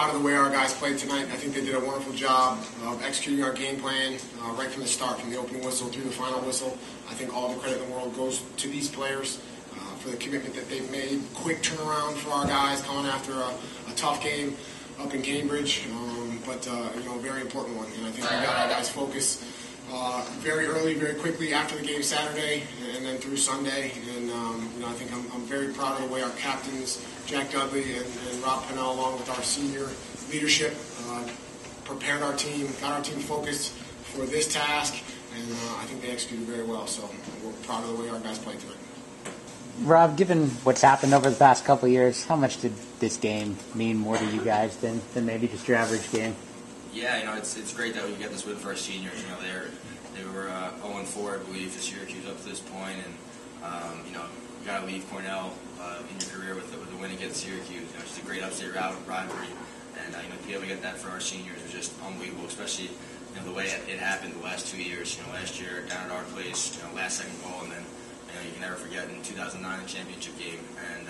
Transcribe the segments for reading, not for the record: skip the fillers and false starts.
proud of the way our guys played tonight. I think they did a wonderful job of executing our game plan right from the start, from the opening whistle through the final whistle. I think all the credit in the world goes to these players for the commitment that they've made. Quick turnaround for our guys coming after a tough game up in Cambridge, but very important one. And I think we got our guys focused very early, very quickly after the game Saturday, and then through Sunday. And I think I'm very proud of the way our captains, Jack Dudley and Rob Pannell, along with our senior leadership, prepared our team, got our team focused for this task, and I think they executed very well. So we're proud of the way our guys played tonight. Rob, given what's happened over the past couple of years, how much did this game mean more to you guys than maybe just your average game? Yeah, it's great that we get this win for our seniors. They were 0-4, I believe, for Syracuse up to this point, and you got to leave Cornell in your career with a win against Syracuse. It's just a great upstate rivalry, and to be able to get that for our seniors was just unbelievable, especially the way it happened the last 2 years. Last year down at our place, last second goal, and then you can never forget in 2009 the championship game, and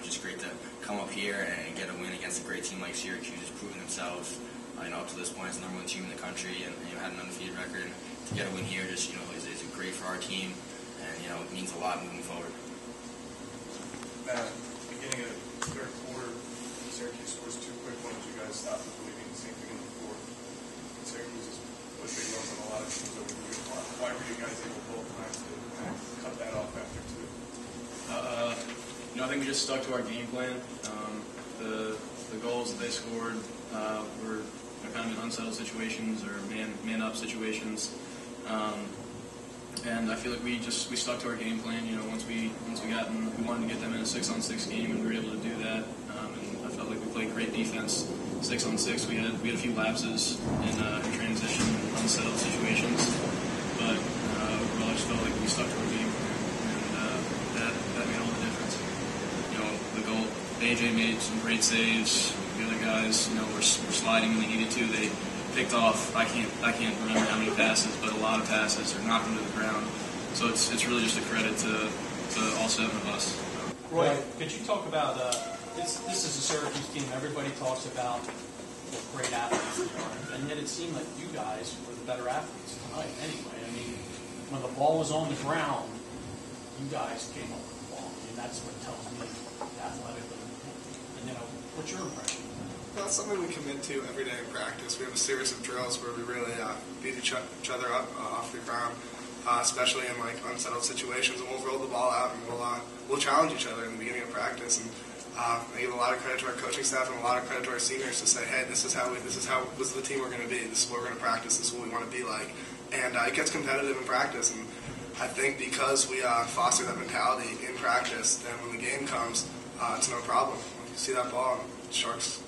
just great to come up here and get a win against a great team like Syracuse, who's proven themselves up to this point as the #1 team in the country, and had an undefeated record. And to get a win here, just is great for our team, and it means a lot moving forward. Beginning of the third quarter, Syracuse scores 2 quick ones. You guys stopped believing the same thing in the fourth. Syracuse has put big runs on a lot of teams over the years. Why were you guys able both times to cut that off after 2? I think we just stuck to our game plan. The goals that they scored were kind of in unsettled situations or man-up situations. And I feel like we stuck to our game plan. Once we wanted to get them in a 6-on-6 game, and we were able to do that. And I felt like we played great defense. 6-on-6, we had a few lapses in transition and unsettled situations, but overall I just felt like we stuck to our game plan, and that made all the difference. The goal, AJ made some great saves. The other guys, were sliding when they needed to. They picked off, I can't remember how many passes, but a lot of passes, or knocked them to the ground. So it's really just a credit to all 7 of us. Roy, could you talk about this is a Syracuse team everybody talks about what great athletes they are, and yet it seemed like you guys were the better athletes tonight anyway. I mean, when the ball was on the ground, you guys came up with the ball. I mean, that's what tells me athletically. And what's your impression? Well, it's something we commit to every day in practice. We have a series of drills where we really beat each other up off the ground, especially in unsettled situations. And we'll roll the ball out and we'll challenge each other in the beginning of practice. And I give a lot of credit to our coaching staff and a lot of credit to our seniors to say, hey, this is the team we're going to be. This is what we're going to practice. This is what we want to be like. And it gets competitive in practice. And I think because we foster that mentality in practice, then when the game comes, it's no problem. If you see that ball, Sharks.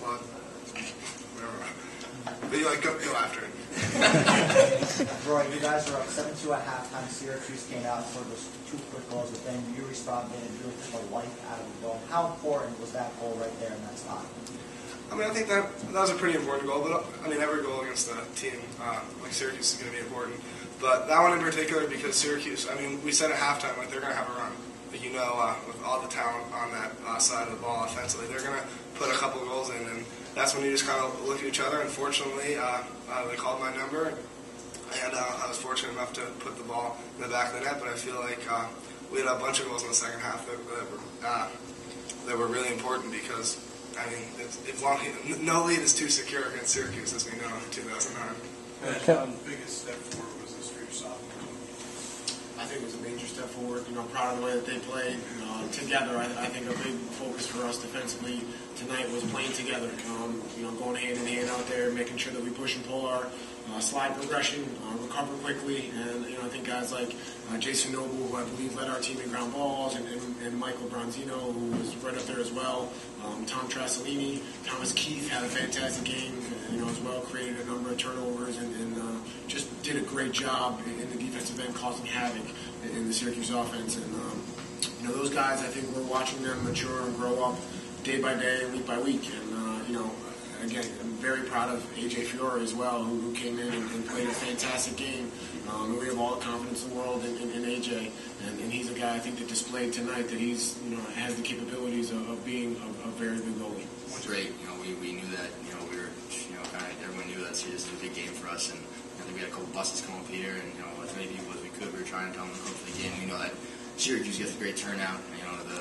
Blood. Whatever. But go after it. Roy, you guys were up 7-2 at halftime. Syracuse came out and scored those 2 quick goals, but then you responded and really took the life out of the goal. How important was that goal right there in that spot? I think that was a pretty important goal. But every goal against a team like Syracuse is going to be important. But that one in particular, because Syracuse, we said at halftime they're going to have a run. But with all the talent on that side of the ball offensively, they're going to put a couple goals in, and that's when you just kind of look at each other. Unfortunately, they called my number, and I was fortunate enough to put the ball in the back of the net. But I feel like we had a bunch of goals in the second half that were really important because no lead is too secure against Syracuse, as we know in 2009. The biggest step forward was this for your sophomore. I think it was a major step forward. Proud of the way that they played together. I think a big focus for us defensively tonight was playing together. Going hand in hand out there, making sure that we push and pull our slide progression, recover quickly, and I think guys like Jason Noble, who I believe led our team in ground balls, and Michael Bronzino, who was right up there as well. Tom Trasolini, Thomas Keith had a fantastic game, as well. Created a number of turnovers and just did a great job in the defensive end, causing havoc in the Syracuse offense. And those guys, I think we're watching them mature and grow up day by day, week by week. And again, I'm very proud of AJ Fiore as well, who came in and played a fantastic game And we have all the confidence in the world in AJ, and he's a guy I think that displayed tonight that he's has the capabilities of being a very good goalie. It's great. We knew that. We were kind of everyone knew that this was a big game for us, and I think we had a couple buses come up here, and as many people as we could, we were trying to tell them to come for the game. We know that Syracuse gets a great turnout.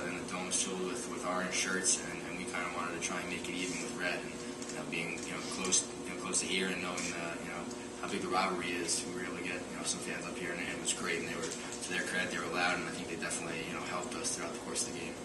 And the dome is filled with orange shirts, and we kind of wanted to try and make it even with red, and being close to here and knowing how big the rivalry is, we were able to get some fans up here, and it was great. And they were, to their credit, they were loud, and I think they definitely helped us throughout the course of the game.